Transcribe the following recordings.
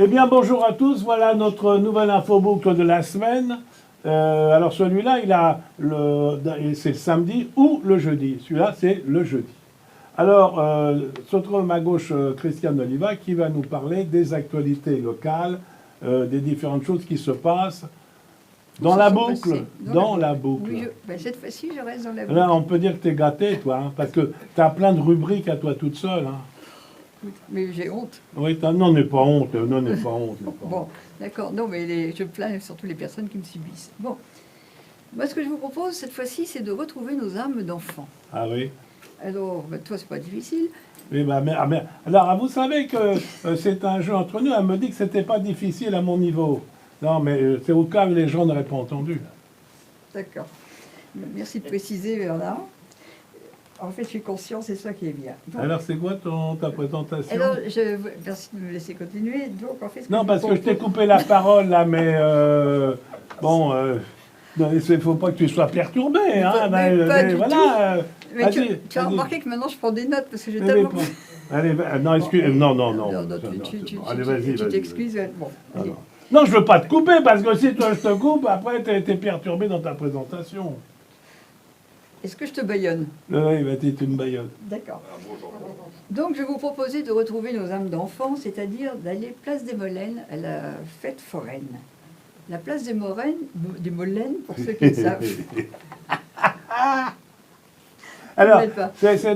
Eh bien, bonjour à tous. Voilà notre nouvelle infoboucle de la semaine. Alors, celui-là, c'est le samedi ou le jeudi. Celui-là, c'est le jeudi. Alors, se trouve à ma gauche Christiane Oliva qui va nous parler des actualités locales, des différentes choses qui se passent dans la boucle. Dans la boucle. Oui, cette fois-ci, je reste dans la boucle. Là, on peut dire que tu es gâtée, toi, hein, parce que tu as plein de rubriques à toi toute seule. Hein. Mais j'ai honte. Oui, non, n'aie pas honte. Non, n'aie pas honte. Bon, d'accord. Non, mais je plains surtout les personnes qui me subissent. Bon. Moi, ce que je vous propose cette fois-ci, c'est de retrouver nos âmes d'enfants. Ah oui. Alors, toi, c'est pas difficile. Oui, alors, vous savez que c'est un jeu entre nous. Elle me dit que c'était pas difficile à mon niveau. Non, mais c'est au cas où les gens n'auraient pas entendu. D'accord. Merci de préciser, Bernard. En fait, je suis conscient, c'est ça qui est bien. Donc, alors, c'est quoi ta présentation? Alors, merci de me laisser continuer. Donc, en fait, non, parce que je t'ai coupé la parole, là, mais bon, il ne faut pas que tu sois perturbé. Hein, voilà. Mais tu as remarqué que maintenant, je prends des notes, parce que j'ai tellement... Allez, non, excuse... Non. Allez, vas-y. Tu t'excuses. Bon, allez. Non, je ne veux pas te couper, parce que si toi, je te coupe, après, tu es perturbé dans ta présentation. Est-ce que je te baïonne? Oui, tu me baïonnes. D'accord. Donc, je vais vous proposer de retrouver nos âmes d'enfants, c'est-à-dire d'aller place des Molènes à la fête foraine. La place des Molènes, pour ceux qui le savent. Alors,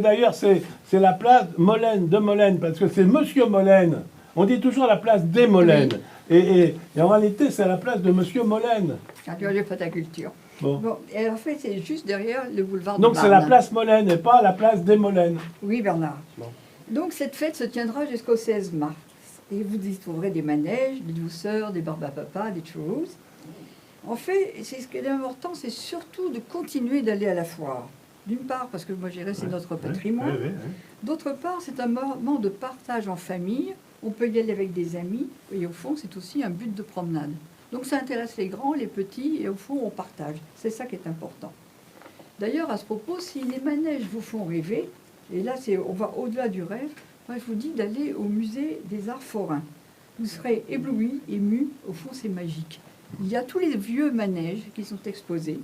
d'ailleurs, c'est la place Molène, de Molène, parce que c'est Monsieur Molène. On dit toujours la place des Molènes. Oui. Et en réalité, c'est la place de Monsieur Molène. Ah, tu vois, j'ai pas ta culture. Bon, et en fait, c'est juste derrière le boulevard de donc c'est la place Molène et pas la place des Molènes. Oui, Bernard. Bon. Donc cette fête se tiendra jusqu'au 16 mars. Et vous y trouverez des manèges, des douceurs, des barbes à papa, des choses. En fait, ce qui est important, c'est surtout de continuer d'aller à la foire. D'une part, parce que moi, je dirais, c'est notre patrimoine. D'autre part, c'est un moment de partage en famille. On peut y aller avec des amis. Et au fond, c'est aussi un but de promenade. Donc ça intéresse les grands, les petits, et au fond, on partage. C'est ça qui est important. D'ailleurs, à ce propos, si les manèges vous font rêver, et là, on va au-delà du rêve, moi, je vous dis d'aller au musée des arts forains. Vous serez éblouis, émus, au fond, c'est magique. Il y a tous les vieux manèges qui sont exposés.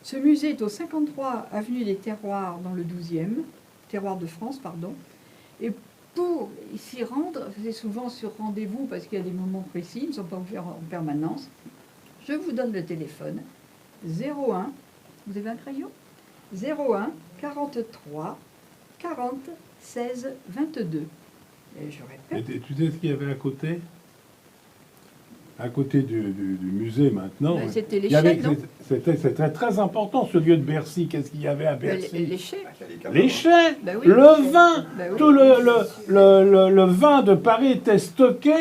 Ce musée est au 53 avenue des Terroirs, dans le 12e, Terroir de France, pardon. Et pour s'y rendre, c'est souvent sur rendez-vous parce qu'il y a des moments précis, ils ne sont pas ouverts en permanence. Je vous donne le téléphone 01, vous avez un crayon 01 43 40 16 22. Et je répète. Et tu sais ce qu'il y avait à côté? À côté du musée maintenant. Ben, c'était les chais, non? C'était très important ce lieu de Bercy. Qu'est-ce qu'il y avait à Bercy? Les chais. Les chais, ben oui. Le vin. Ben oui. Tout le vin de Paris était stocké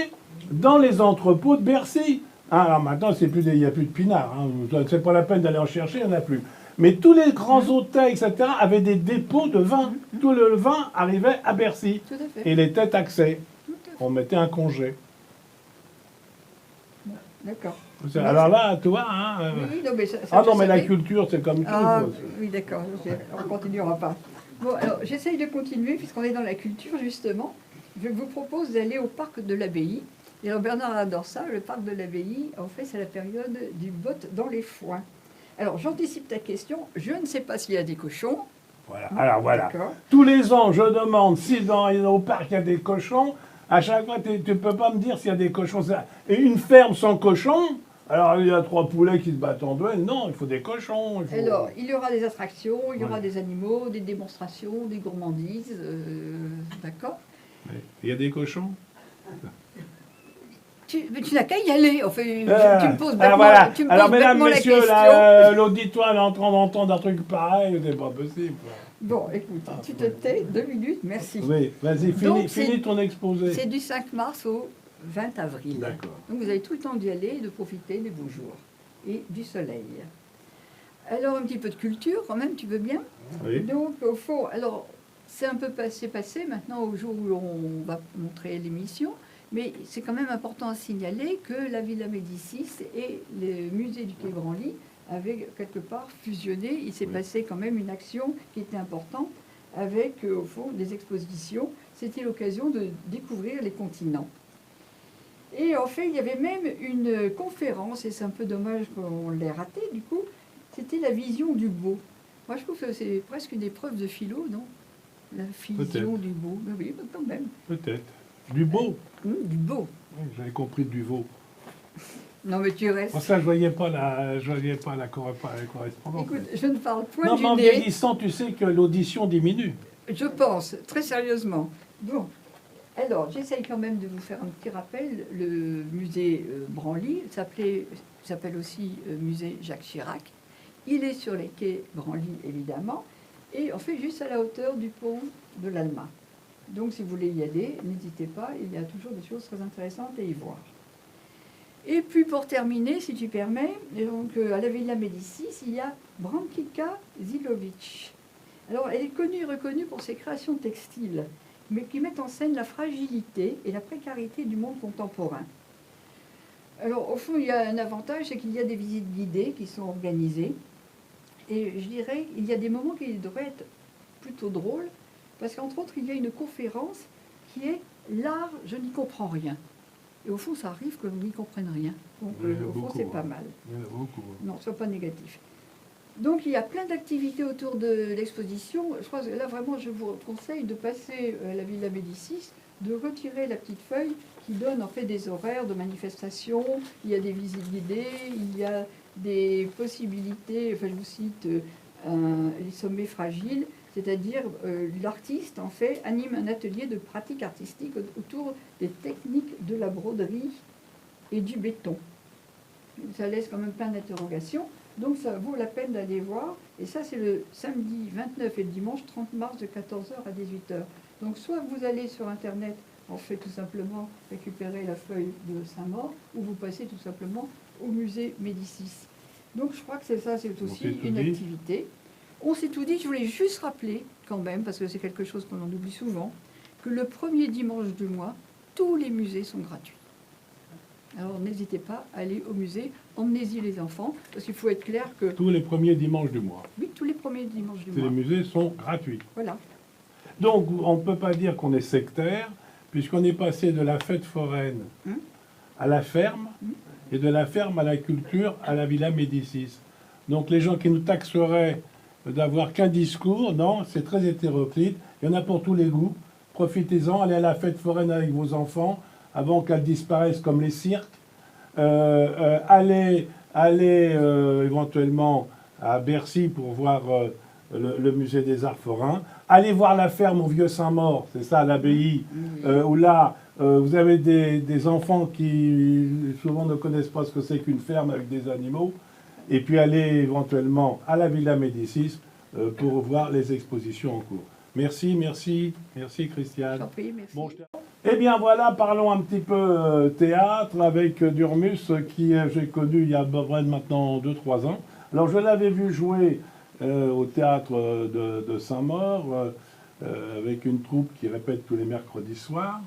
dans les entrepôts de Bercy. Ah, alors maintenant, il n'y a plus de pinard. Hein. C'est pas la peine d'aller en chercher, il n'y en a plus. Mais tous les grands hôtels, etc., avaient des dépôts de vin. Tout le vin arrivait à Bercy. Tout à fait. Et il était taxé. On mettait un congé. D'accord. Alors là, tu vois, hein, oui, non, mais mais la culture, c'est comme tout. Oui, d'accord, on ne continuera pas. Bon, alors, j'essaye de continuer, puisqu'on est dans la culture, justement. Je vous propose d'aller au parc de l'Abbaye. Et alors, Bernard adore ça, le parc de l'Abbaye, en fait, c'est la période du botte dans les foins. Alors, j'anticipe ta question. Je ne sais pas s'il y a des cochons. Voilà, alors voilà. Tous les ans, je demande si au parc, il y a des cochons. À chaque fois, tu ne peux pas me dire s'il y a des cochons. Et une ferme sans cochons, alors il y a 3 poulets qui se battent en duel. Non, il faut des cochons. Alors, il y aura des attractions, il y aura des animaux, des démonstrations, des gourmandises. D'accord. Il y a des cochons? Tu n'as qu'à y aller. Enfin, tu me poses bêtement, alors, mesdames, messieurs, question. l'auditoire est en train d'entendre un truc pareil, c'est pas possible. Bon, écoute, tu te tais 2 minutes, merci. Oui, vas-y, finis ton exposé. C'est du 5 mars au 20 avril. D'accord. Donc vous avez tout le temps d'y aller et de profiter des beaux jours et du soleil. Alors un petit peu de culture quand même, tu veux bien? Oui. Donc au fond, alors c'est un peu passé maintenant au jour où on va montrer l'émission, mais c'est quand même important à signaler que la Villa Médicis et le musée du Quai Branly avaient quelque part fusionné. Il s'est passé quand même une action qui était importante avec au fond des expositions. C'était l'occasion de découvrir les continents. Et en fait, il y avait même une conférence, et c'est un peu dommage qu'on l'ait ratée du coup, c'était la vision du beau. Moi, je trouve que c'est presque une épreuve de philo, non? La vision du beau. Mais oui, quand même. Peut-être. Du beau. Du beau. Oui, j'avais compris du veau. Non, mais tu restes. Pour ça, je voyais pas la correspondance. Écoute, je ne parle point Non, du mais en nez. vieillissant, tu sais que l'audition diminue. Je pense, très sérieusement. Bon, alors, j'essaye quand même de vous faire un petit rappel. Le musée Branly s'appelle aussi musée Jacques Chirac. Il est sur les quais Branly, évidemment, et en fait juste à la hauteur du pont de l'Alma. Donc, si vous voulez y aller, n'hésitez pas, il y a toujours des choses très intéressantes à y voir. Et puis, pour terminer, si tu permets, donc, à la Villa Médicis, il y a Brankica Zilovic. Alors, elle est connue et reconnue pour ses créations textiles, mais qui mettent en scène la fragilité et la précarité du monde contemporain. Alors, au fond, il y a un avantage, c'est qu'il y a des visites guidées qui sont organisées. Et je dirais, il y a des moments qui devraient être plutôt drôles, parce qu'entre autres, il y a une conférence qui est « L'art, je n'y comprends rien ». Et au fond, ça arrive que l'on n'y comprenne rien. Donc, au fond, c'est pas mal. Il y en a beaucoup. Non, sois pas négatif. Donc, il y a plein d'activités autour de l'exposition. Je crois que là, vraiment, je vous conseille de passer à la Villa Médicis, de retirer la petite feuille qui donne en fait des horaires de manifestation. Il y a des visites guidées, il y a des possibilités, enfin, je vous cite les sommets fragiles, c'est-à-dire l'artiste, en fait, anime un atelier de pratique artistique autour des techniques de la broderie et du béton. Ça laisse quand même plein d'interrogations. Donc ça vaut la peine d'aller voir. Et ça, c'est le samedi 29 et le dimanche 30 mars de 14h à 18h. Donc soit vous allez sur Internet, en fait tout simplement récupérer la feuille de Saint-Maur, ou vous passez tout simplement au musée Médicis. Donc je crois que c'est ça, c'est aussi une activité. On s'est tout dit, je voulais juste rappeler quand même, parce que c'est quelque chose qu'on en oublie souvent, que le premier dimanche du mois, tous les musées sont gratuits. Alors n'hésitez pas à aller au musée, emmenez-y les enfants, parce qu'il faut être clair que... Tous les premiers dimanches du mois. Oui, tous les premiers dimanches du mois. Les musées sont gratuits. Voilà. Donc on ne peut pas dire qu'on est sectaire, puisqu'on est passé de la fête foraine à la ferme, et de la ferme à la culture, à la Villa Médicis. Donc les gens qui nous taxeraient d'avoir qu'un discours, non, c'est très hétéroclite. Il y en a pour tous les goûts. Profitez-en, allez à la fête foraine avec vos enfants, avant qu'elles disparaissent comme les cirques. Allez éventuellement à Bercy pour voir le musée des Arts forains. Allez voir la ferme au Vieux-Saint-Maur, c'est ça, à l'abbaye, où là, vous avez des enfants qui souvent ne connaissent pas ce que c'est qu'une ferme avec des animaux. Et puis allez éventuellement à la Villa Médicis pour voir les expositions en cours. Merci Christiane. Prie, merci. Bon, eh bien voilà, parlons un petit peu théâtre avec Durmus, qui j'ai connu il y a maintenant 2-3 ans. Alors je l'avais vu jouer au théâtre de Saint-Maur, avec une troupe qui répète tous les mercredis soirs.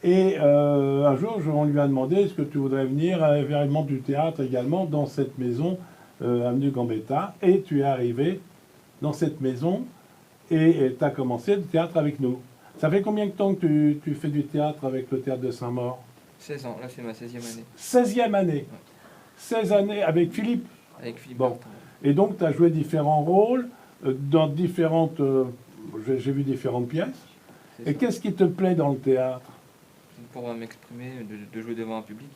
Et un jour, on lui a demandé, est-ce que tu voudrais venir vers le monde du théâtre également dans cette maison, avenue Gambetta. Et tu es arrivé dans cette maison et tu as commencé le théâtre avec nous. Ça fait combien de temps que tu fais du théâtre avec le théâtre de Saint-Maur? 16 ans, là c'est ma 16e année. 16e année. Ouais. 16 années avec Philippe. Avec Philippe Bon. Martin. Et donc tu as joué différents rôles dans différentes... j'ai vu différentes pièces. C'est Et ça. qu'est-ce qui te plaît dans le théâtre? Pour m'exprimer, de jouer devant un public.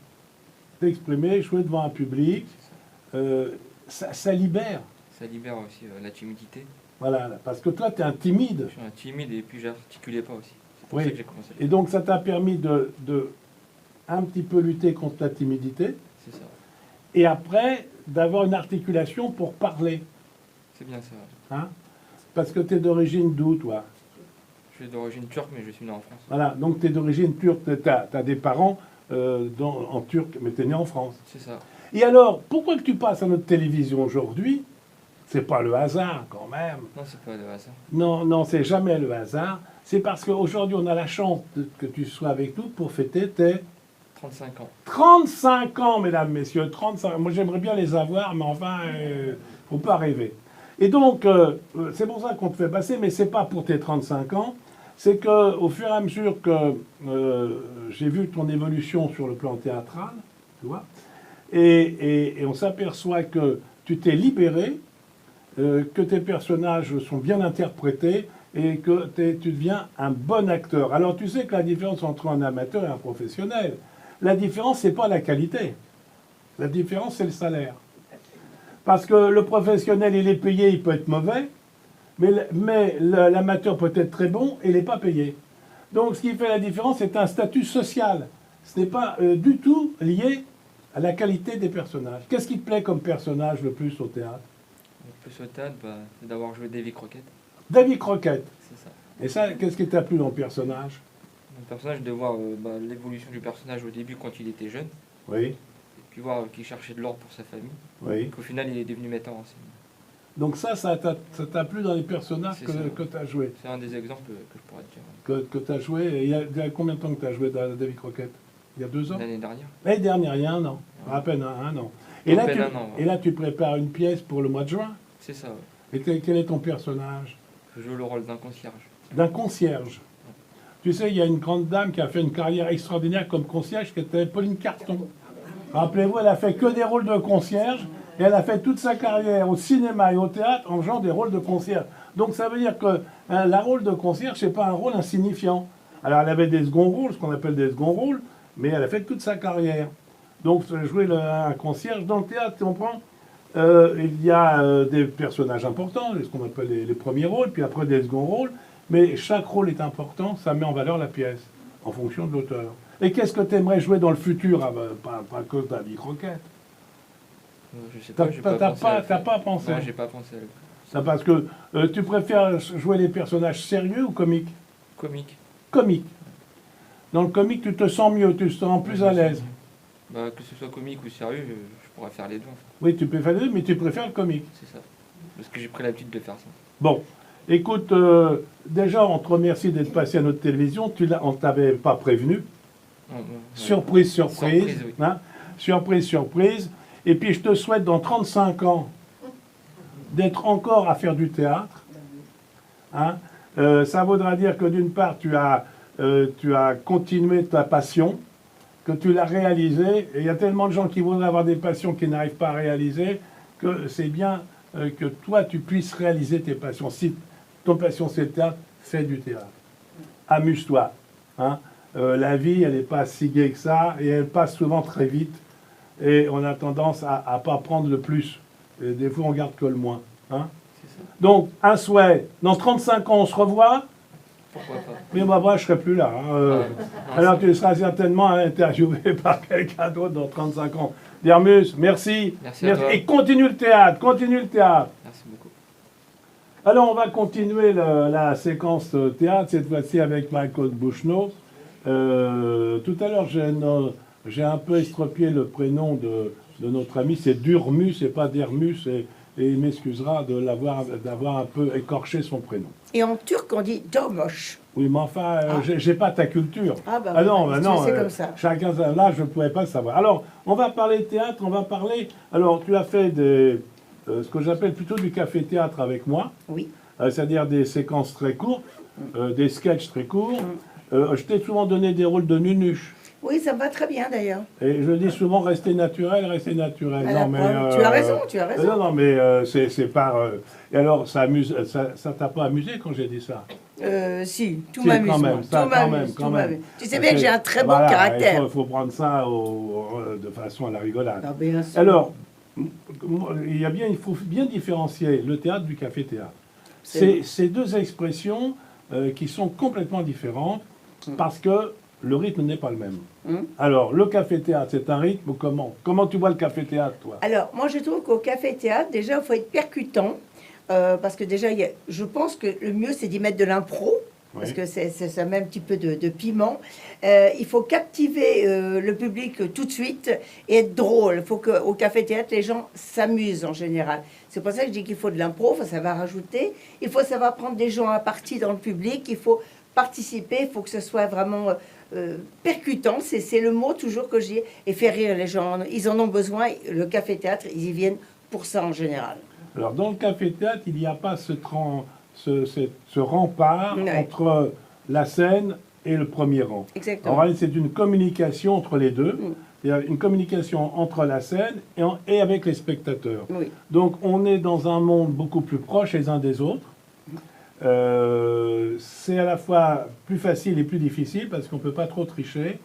T'exprimer, jouer devant un public, ça libère. Ça libère aussi la timidité. Voilà, parce que toi, tu es un timide. Je suis un timide et puis j'articulais pas aussi. C'est pour Oui. ça que j'ai commencé. Et donc, ça t'a permis de un petit peu lutter contre la timidité. C'est ça. Et après, d'avoir une articulation pour parler. C'est bien ça. Hein? Parce que tu es d'origine d'où, toi? Je suis d'origine turque, mais je suis né en France. Voilà, donc tu es d'origine turque. Tu as des parents en turc, mais tu es né en France. C'est ça. Et alors, pourquoi que tu passes à notre télévision aujourd'hui? C'est pas le hasard quand même. Non, c'est pas de hasard. Non, non, c'est jamais le hasard. C'est parce qu'aujourd'hui, on a la chance que tu sois avec nous pour fêter tes 35 ans. 35 ans, mesdames, messieurs. 35. Moi, j'aimerais bien les avoir, mais enfin, faut pas rêver. Et donc, c'est pour ça qu'on te fait passer, mais c'est pas pour tes 35 ans. C'est qu'au fur et à mesure que j'ai vu ton évolution sur le plan théâtral, tu vois, et on s'aperçoit que tu t'es libéré, que tes personnages sont bien interprétés et que tu deviens un bon acteur. Alors tu sais que la différence entre un amateur et un professionnel, la différence, c'est pas la qualité. La différence, c'est le salaire. Parce que le professionnel, il est payé, il peut être mauvais, mais l'amateur peut être très bon et il n'est pas payé. Donc ce qui fait la différence, c'est un statut social. Ce n'est pas du tout lié à la qualité des personnages. Qu'est-ce qui te plaît comme personnage le plus au théâtre? Le plus au théâtre, c'est d'avoir joué Davy Crockett. Davy Crockett. C'est ça. Et ça, qu'est-ce qui t'a plu dans le personnage? Le personnage, de voir l'évolution du personnage au début quand il était jeune, Oui, et puis voir qu'il cherchait de l'or pour sa famille, oui. et qu'au final il est devenu metteur en scène. Donc ça t'a plu dans les personnages C'est ça. que tu as joués? C'est un des exemples que je pourrais te dire. Que tu as joué. Il y a combien de temps que tu as joué Davy Crockett? Il y a 2 ans? L'année dernière. L'année dernière, il y a 1 an. À peine un an. Et À là, peine un an, ouais. et là, tu prépares une pièce pour le mois de juin. C'est ça, ouais. Et quel est ton personnage? Je joue le rôle d'un concierge. D'un concierge. Tu sais, il y a une grande dame qui a fait une carrière extraordinaire comme concierge, qui était Pauline Carton. Rappelez-vous, elle a fait que des rôles de concierge, et elle a fait toute sa carrière au cinéma et au théâtre en faisant des rôles de concierge. Donc ça veut dire que la rôle de concierge, c'est pas un rôle insignifiant. Alors elle avait des seconds rôles, ce qu'on appelle des seconds rôles, mais elle a fait toute sa carrière. Donc jouer un concierge dans le théâtre, tu comprends? Il y a des personnages importants, ce qu'on appelle les premiers rôles, puis après des seconds rôles, mais chaque rôle est important, ça met en valeur la pièce, en fonction de l'auteur. Et qu'est-ce que tu aimerais jouer dans le futur, pas que Davy Crockett? Je sais pas, j'ai pas pensé à le T'as faire. pas pensé? Non, j'ai pas pensé à le faire. Ça parce que tu préfères jouer les personnages sérieux ou comiques? Comique. Comique. Dans le comique, tu te sens mieux, tu te sens plus à l'aise. Que ce soit comique ou sérieux, je pourrais faire les deux. En fait. Oui, tu peux faire les deux, mais tu préfères le comique. C'est ça. Parce que j'ai pris l'habitude de faire ça. Bon, écoute, déjà, on te remercie d'être passé à notre télévision. On ne t'avait pas prévenu. Surprise, surprise. Surprise, oui. Hein, surprise, surprise. Et puis, je te souhaite dans 35 ans d'être encore à faire du théâtre. Hein. Ça voudra dire que d'une part, tu as continué ta passion, que tu l'as réalisée. Et il y a tellement de gens qui voudraient avoir des passions qui n'arrivent pas à réaliser, que c'est bien que toi, tu puisses réaliser tes passions. Si ton passion, c'est le théâtre, fais du théâtre. Amuse-toi. Hein. La vie, elle n'est pas si gaie que ça, et elle passe souvent très vite. Et on a tendance à ne pas prendre le plus. Et des fois, on garde que le moins. Hein. Donc, un souhait. Dans 35 ans, on se revoit. Pourquoi pas? Mais moi, je ne serai plus là. Hein. Alors, tu seras certainement interviewé par quelqu'un d'autre dans 35 ans. Dermus, merci. Merci à toi. Et continue le théâtre, continue le théâtre. Merci beaucoup. Alors, on va continuer la séquence théâtre, cette fois-ci avec Michael Bushnell. Tout à l'heure, j'ai un peu estropié le prénom de notre ami. C'est Durmus et pas Dermus. Et il m'excusera d'avoir un peu écorché son prénom. Et en turc, on dit Dormoş. Oui, mais enfin, j'ai pas ta culture. Ah bah non, oui, non. c'est comme ça. Chacun, là, je ne pouvais pas savoir. Alors, on va parler de théâtre, on va parler... Alors, tu as fait ce que j'appelle plutôt du café-théâtre avec moi. Oui. C'est-à-dire des séquences très courtes, des sketchs très courts. Je t'ai souvent donné des rôles de nunuche. Oui, ça me va très bien d'ailleurs. Et je dis souvent, restez naturel, restez naturel. À la preuve, tu as raison, tu as raison. Non, mais c'est par... Et alors, ça t'a pas amusé quand j'ai dit ça? Si, tout Si, m'amuse. quand même, moi. ça, Tout quand m'amuse, même, tout quand même. m'amuse. Tu sais bien que j'ai un très bon Voilà, caractère. Il faut prendre ça de façon à la rigolade. Ah, bien sûr. Alors, il faut bien différencier le théâtre du café-théâtre. C'est deux expressions qui sont complètement différentes parce que le rythme n'est pas le même. Alors, le café-théâtre, c'est un rythme ou comment? Comment tu vois le café-théâtre, toi? Alors, moi je trouve qu'au café-théâtre, déjà, il faut être percutant. Parce que déjà, je pense que le mieux, c'est d'y mettre de l'impro. parce que ça met un petit peu de piment. Il faut captiver le public tout de suite et être drôle. Il faut qu'au café-théâtre, les gens s'amusent en général. C'est pour ça que je dis qu'il faut de l'impro, ça va rajouter. Il faut savoir prendre des gens à partie dans le public, il faut participer, il faut que ce soit vraiment percutant. C'est le mot toujours que j'ai, et faire rire les gens. Ils en ont besoin. Le café-théâtre, ils y viennent pour ça en général. Alors, dans le café-théâtre, il n'y a pas ce rempart entre la scène et le premier rang. Exactement. En réalité, c'est une communication entre les deux. Il y a une communication entre la scène et avec les spectateurs. Oui. Donc, on est dans un monde beaucoup plus proche les uns des autres. C'est à la fois plus facile et plus difficile parce qu'on ne peut pas trop tricher.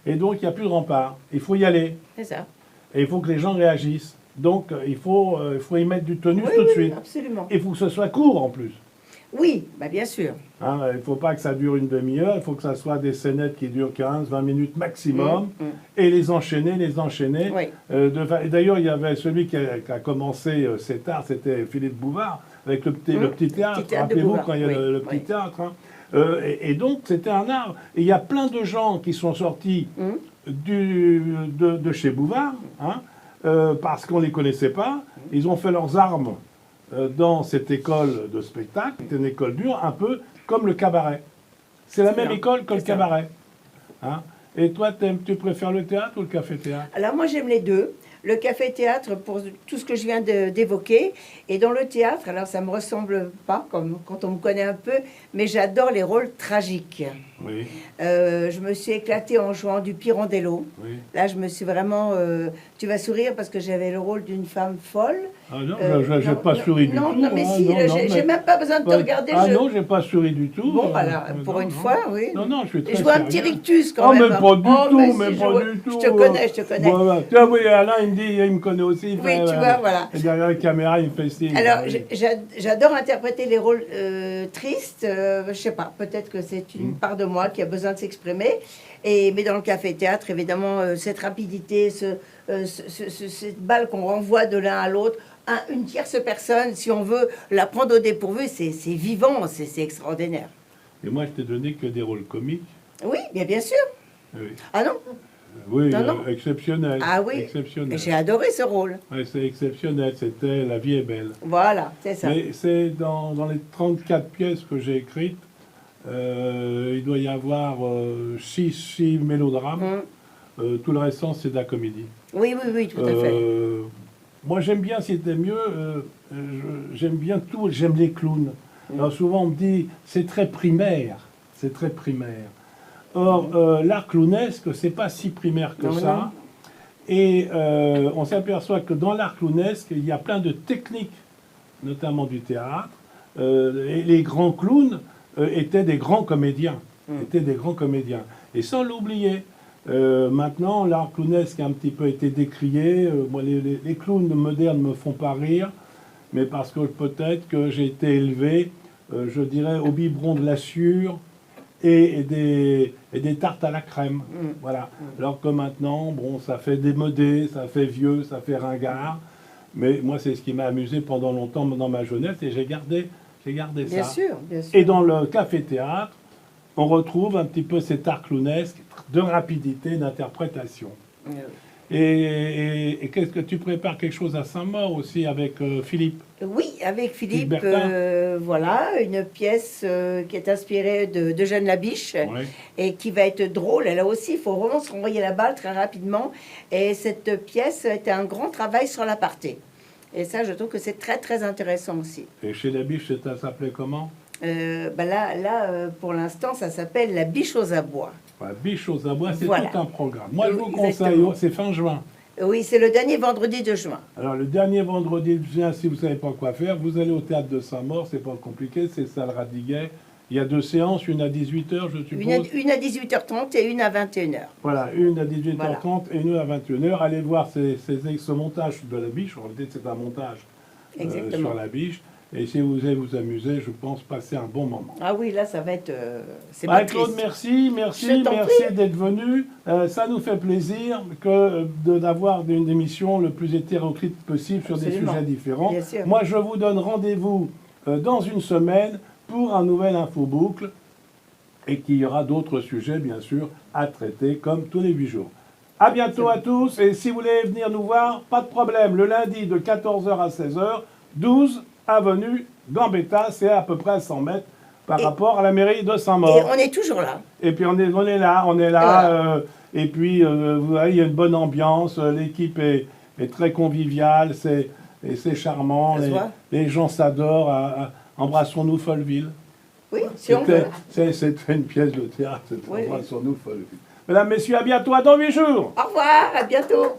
Et donc, il n'y a plus de rempart. Il faut y aller. C'est ça. Et il faut que les gens réagissent. Donc, il faut y mettre du tonus tout de suite. Absolument. Et il faut que ce soit court en plus. Oui, bah bien sûr. Hein, il ne faut pas que ça dure une demi-heure. Il faut que ça soit des scénettes qui durent 15-20 minutes maximum. Et les enchaîner. Oui. Et d'ailleurs, il y avait celui qui a commencé cet art, c'était Philippe Bouvard, avec le petit théâtre. Rappelez-vous quand il y a le petit théâtre. Hein. Et donc, c'était un art. Et il y a plein de gens qui sont sortis de chez Bouvard, hein, parce qu'on ne les connaissait pas. Ils ont fait leurs armes dans cette école de spectacle. C'est une école dure, un peu comme le cabaret. C'est la même école que le cabaret. Hein. Et toi, tu préfères le théâtre ou le café-théâtre? Alors moi, j'aime les deux. Le café-théâtre pour tout ce que je viens d'évoquer. Et dans le théâtre, alors ça ne me ressemble pas, comme quand on me connaît un peu, mais j'adore les rôles tragiques. Oui. Je me suis éclatée en jouant du Pirandello. Oui. Là, je me suis vraiment... tu vas sourire parce que j'avais le rôle d'une femme folle. Ah non, je n'ai pas souri du tout. Non, mais si, j'ai même pas besoin de te regarder. Ah non, j'ai pas souri du tout. Bon, alors, pour une fois, oui. Non, je suis très Je vois un petit rictus quand même. Oh, mais pas du tout, mais mais si, pas du tout. Je te connais, je te connais. Voilà. Tu vois, oui, Alain, il me dit, il me connaît aussi. Oui, tu vois, voilà. Et derrière la caméra, il me fait style. Alors, oui. j'adore interpréter les rôles tristes. Je sais pas, peut-être que c'est une part de moi qui a besoin de s'exprimer. Mais dans le café-théâtre, évidemment, cette rapidité, cette balle qu'on renvoie de l'un à l'autre, une tierce personne, si on veut la prendre au dépourvu, c'est vivant, c'est extraordinaire. Et moi, je t'ai donné que des rôles comiques. Oui, bien sûr. Oui. Ah non? Oui, Non. exceptionnel. Ah oui, exceptionnel. J'ai adoré ce rôle. Ouais, c'est exceptionnel, c'était La vie est belle. Voilà, c'est ça. Mais c'est dans les 34 pièces que j'ai écrites, il doit y avoir 6 mélodrames. Tout le restant, c'est de la comédie. Oui, tout à fait. Moi, j'aime bien, c'était mieux, j'aime bien tout, j'aime les clowns. Alors souvent, on me dit, c'est très primaire. Or, l'art clownesque, c'est pas si primaire que ça. Non. Et on s'aperçoit que dans l'art clownesque, il y a plein de techniques, notamment du théâtre. Et les grands clowns étaient des grands comédiens. Et sans l'oublier. Maintenant, l'art clownesque a un petit peu été décrié. Moi, les clowns modernes ne me font pas rire, mais parce que peut-être que j'ai été élevé, je dirais, au biberon de la Sûre et des tartes à la crème. Voilà. Alors que maintenant, bon, ça fait démodé, ça fait vieux, ça fait ringard. Mais moi, c'est ce qui m'a amusé pendant longtemps dans ma jeunesse et j'ai gardé ça. Bien sûr. Et dans le café-théâtre, on retrouve un petit peu cet art clownesque de rapidité, d'interprétation. Et qu'est-ce que tu prépares quelque chose à Saint-Maur aussi avec Philippe? Oui, avec Philippe, Bertin. voilà, une pièce qui est inspirée de Jeanne Labiche et qui va être drôle. Là aussi, il faut vraiment se renvoyer la balle très rapidement. Et cette pièce était un grand travail sur l'aparté. Et ça, je trouve que c'est très, très intéressant aussi. Et chez Labiche, ça s'appelait comment? Là, pour l'instant, ça s'appelle La Biche aux Abois. La Biche aux Abois, c'est Voilà. tout un programme. Moi, je vous Exactement. conseille, c'est fin juin. Oui, c'est le dernier vendredi de juin. Alors, le dernier vendredi de juin, si vous ne savez pas quoi faire, vous allez au théâtre de Saint-Maur, c'est pas compliqué, c'est salle Radiguet. Il y a 2 séances, une à 18h, je suppose. Une à 18h30 et une à 21h. Voilà, une à 18h30 et une à 21h. Allez voir ce montage de la biche. En réalité, c'est un montage sur la biche. Et si vous allez vous amuser, je pense passer un bon moment. Ah oui, là, ça va être... c'est pas Claude, triste. merci d'être venu. Ça nous fait plaisir d'avoir une émission le plus hétéroclite possible sur des sujets différents. Bien sûr. Moi, je vous donne rendez-vous dans une semaine pour un nouvel infoboucle. et qu'il y aura d'autres sujets, bien sûr, à traiter, comme tous les 8 jours. À bientôt à tous, et si vous voulez venir nous voir, pas de problème, le lundi de 14h à 16h, 12 avenue Gambetta, c'est à peu près à 100 mètres par rapport à la mairie de Saint-Maur. Et on est toujours là. Et puis on est là. Voilà. Et puis, vous voyez, il y a une bonne ambiance, l'équipe est très conviviale, et c'est charmant, Ça se voit. les gens s'adorent. Embrassons-nous Folleville. Oui, si on veut. C'était une pièce de théâtre, Oui, oui. Embrassons-nous Folleville. Mesdames, Messieurs, à bientôt, à dans 8 jours. Au revoir, à bientôt.